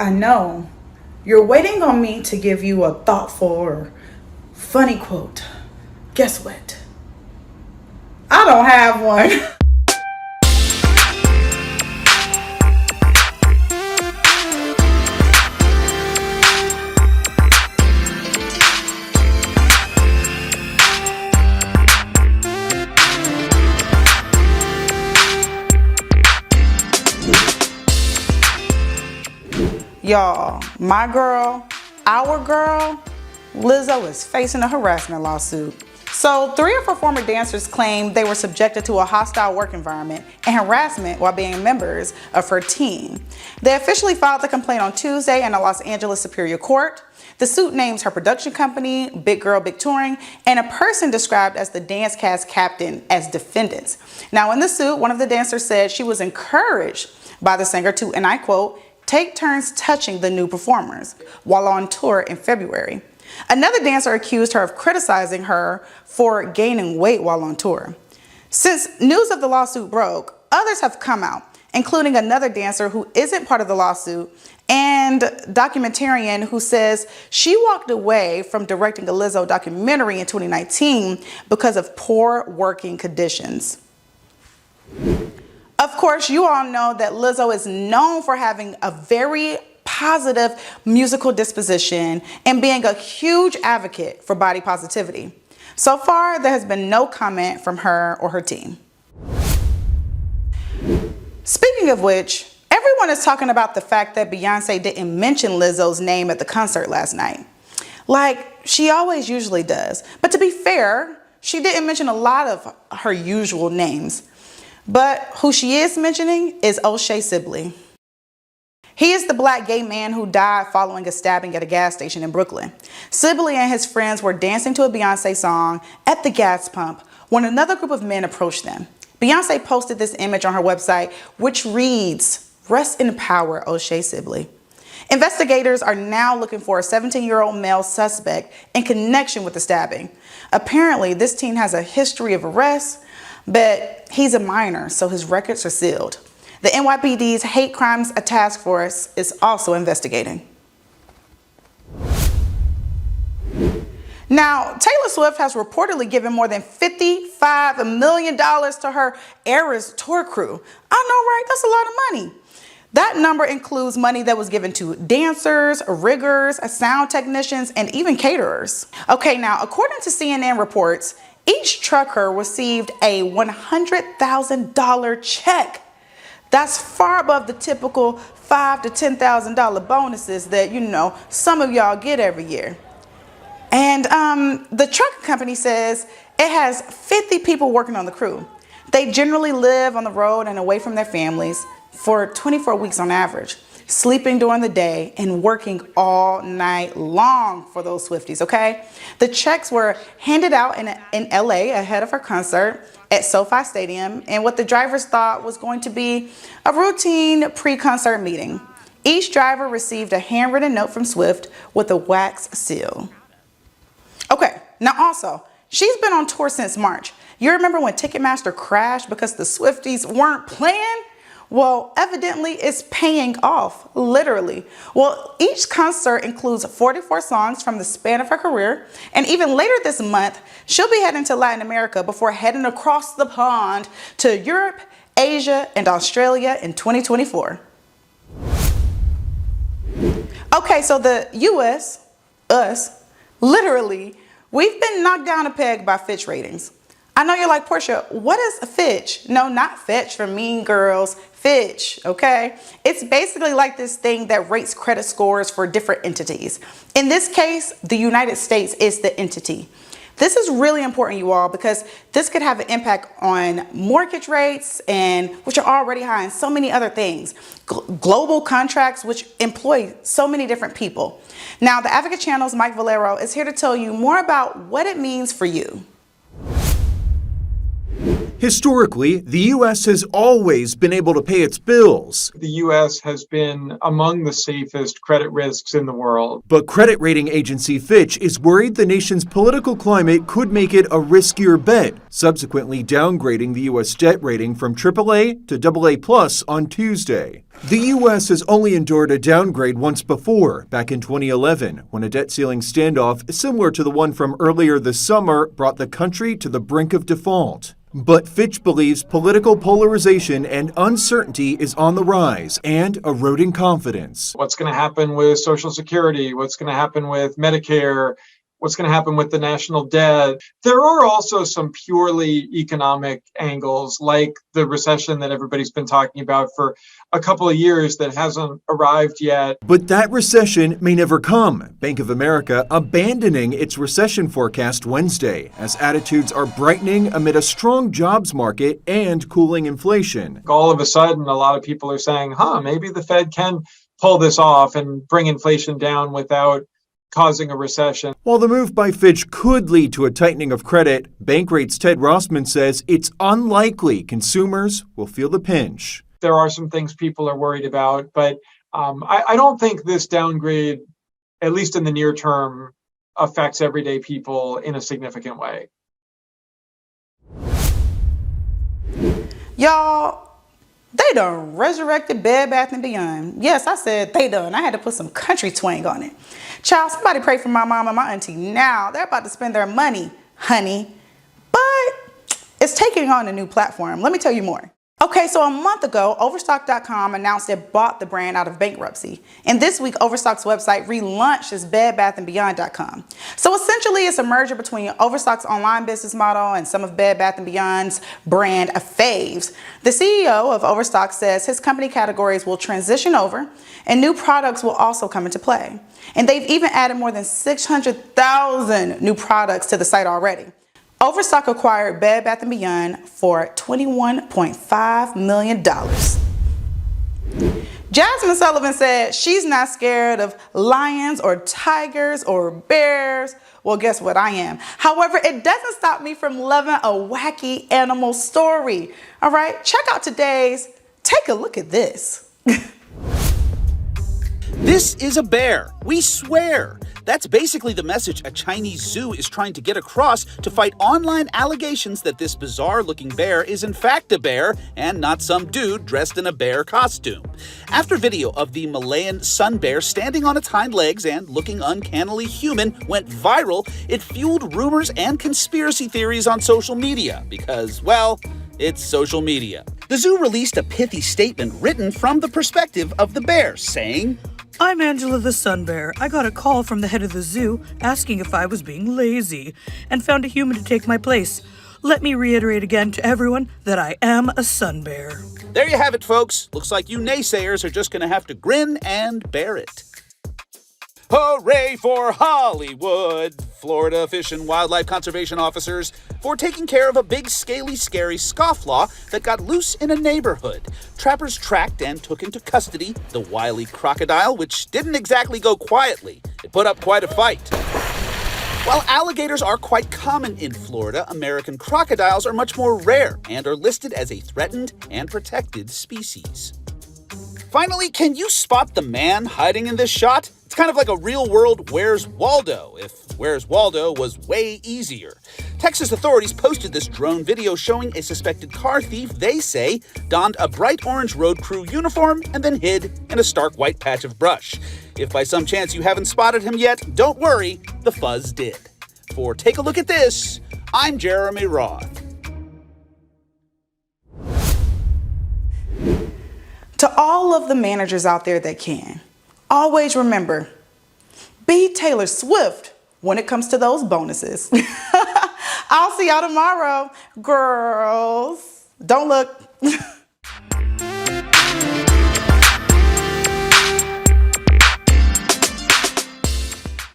I know you're waiting on me to give you a thoughtful or funny quote. Guess what? I don't have one. Y'all, my girl, our girl, Lizzo is facing a harassment lawsuit. So 3 of her former dancers claimed they were subjected to a hostile work environment and harassment while being members of her team. They officially filed the complaint on Tuesday in a Los Angeles Superior Court. The suit names her production company, Big Girl Big Touring, and a person described as the dance cast captain as defendants. Now in the suit, one of the dancers said she was encouraged by the singer to, and I quote, take turns touching the new performers while on tour in February. Another dancer accused her of criticizing her for gaining weight while on tour. Since news of the lawsuit broke, others have come out, including another dancer who isn't part of the lawsuit and documentarian who says she walked away from directing a Lizzo documentary in 2019 because of poor working conditions. Of course, you all know that Lizzo is known for having a very positive musical disposition and being a huge advocate for body positivity. So far, there has been no comment from her or her team. Speaking of which, everyone is talking about the fact that Beyonce didn't mention Lizzo's name at the concert last night, like she always usually does. But to be fair, she didn't mention a lot of her usual names. But who she is mentioning is O'Shea Sibley. He is the black gay man who died following a stabbing at a gas station in Brooklyn. Sibley and his friends were dancing to a Beyonce song at the gas pump when another group of men approached them. Beyonce posted this image on her website, which reads, "Rest in power, O'Shea Sibley." Investigators are now looking for a 17-year-old male suspect in connection with the stabbing. Apparently, this teen has a history of arrests, but he's a minor, so his records are sealed. The NYPD's Hate Crimes Task Force is also investigating. Now, Taylor Swift has reportedly given more than $55 million to her Eras tour crew. I know, right? That's a lot of money. That number includes money that was given to dancers, riggers, sound technicians, and even caterers. Okay, now, according to CNN reports, each trucker received a $100,000 check. That's far above the typical $5,000 to $10,000 bonuses that, you know, some of y'all get every year. And the truck company says it has 50 people working on the crew. They generally live on the road and away from their families for 24 weeks on average, sleeping during the day and working all night long for those Swifties, okay? The checks were handed out in LA ahead of her concert at SoFi Stadium and what the drivers thought was going to be a routine pre-concert meeting. Each driver received a handwritten note from Swift with a wax seal. Okay, now also, she's been on tour since March. You remember when Ticketmaster crashed because the Swifties weren't playing? Well, evidently it's paying off, literally. Well, each concert includes 44 songs from the span of her career, and even later this month, she'll be heading to Latin America before heading across the pond to Europe, Asia, and Australia in 2024. Okay, so the US, us, literally, we've been knocked down a peg by Fitch ratings. I know you're like, Portia, what is a Fitch? No, not Fitch from Mean Girls, Fitch, okay? It's basically like this thing that rates credit scores for different entities. In this case, the United States is the entity. This is really important, you all, because this could have an impact on mortgage rates, and which are already high, and so many other things. Global contracts, which employ so many different people. Now, the Advocate Channel's Mike Valero is here to tell you more about what it means for you. Historically, the U.S. has always been able to pay its bills. The U.S. has been among the safest credit risks in the world. But credit rating agency Fitch is worried the nation's political climate could make it a riskier bet, subsequently downgrading the U.S. debt rating from AAA to AA+ on Tuesday. The U.S. has only endured a downgrade once before, back in 2011, when a debt ceiling standoff similar to the one from earlier this summer brought the country to the brink of default. But Fitch believes political polarization and uncertainty is on the rise and eroding confidence. What's going to happen with Social Security? What's going to happen with Medicare? What's going to happen with the national debt? There are also some purely economic angles, like the recession that everybody's been talking about for a couple of years that hasn't arrived yet. But that recession may never come. Bank of America abandoning its recession forecast Wednesday as attitudes are brightening amid a strong jobs market and cooling inflation. All of a sudden, a lot of people are saying, maybe the Fed can pull this off and bring inflation down without causing a recession. While the move by Fitch could lead to a tightening of credit, Bankrate's Ted Rossman says it's unlikely consumers will feel the pinch. There are some things people are worried about, but I don't think this downgrade, at least in the near term, affects everyday people in a significant way. Y'all, they done resurrected Bed Bath & Beyond. Yes, I said they done. I had to put some country twang on it. Child, somebody pray for my mom and my auntie now. They're about to spend their money, honey. But it's taking on a new platform. Let me tell you more. Okay, so a month ago, Overstock.com announced it bought the brand out of bankruptcy. And this week, Overstock's website relaunched as BedBathAndBeyond.com. So essentially, it's a merger between Overstock's online business model and some of Bed Bath & Beyond's brand of faves. The CEO of Overstock says his company categories will transition over and new products will also come into play. And they've even added more than 600,000 new products to the site already. Overstock acquired Bed Bath & Beyond for $21.5 million. Jasmine Sullivan said she's not scared of lions or tigers or bears. Well, guess what? I am. However, it doesn't stop me from loving a wacky animal story. All right, check out today's Take a Look at This. This is a bear. We swear. That's basically the message a Chinese zoo is trying to get across to fight online allegations that this bizarre-looking bear is in fact a bear and not some dude dressed in a bear costume. After video of the Malayan sun bear standing on its hind legs and looking uncannily human went viral, it fueled rumors and conspiracy theories on social media because, well, it's social media. The zoo released a pithy statement written from the perspective of the bear, saying, "I'm Angela the Sun Bear. I got a call from the head of the zoo asking if I was being lazy and found a human to take my place. Let me reiterate again to everyone that I am a sun bear." There you have it, folks. Looks like you naysayers are just going to have to grin and bear it. Hooray for Hollywood! Florida Fish and Wildlife Conservation officers for taking care of a big, scaly, scary scofflaw that got loose in a neighborhood. Trappers tracked and took into custody the wily crocodile, which didn't exactly go quietly. It put up quite a fight. While alligators are quite common in Florida, American crocodiles are much more rare and are listed as a threatened and protected species. Finally, can you spot the man hiding in this shot? It's kind of like a real-world Where's Waldo, if Where's Waldo was way easier. Texas authorities posted this drone video showing a suspected car thief, they say, donned a bright orange road crew uniform and then hid in a stark white patch of brush. If by some chance you haven't spotted him yet, don't worry, the fuzz did. For Take a Look at This, I'm Jeremy Roth. To all of the managers out there that can, always remember, be Taylor Swift when it comes to those bonuses. I'll see y'all tomorrow, girls. Don't look.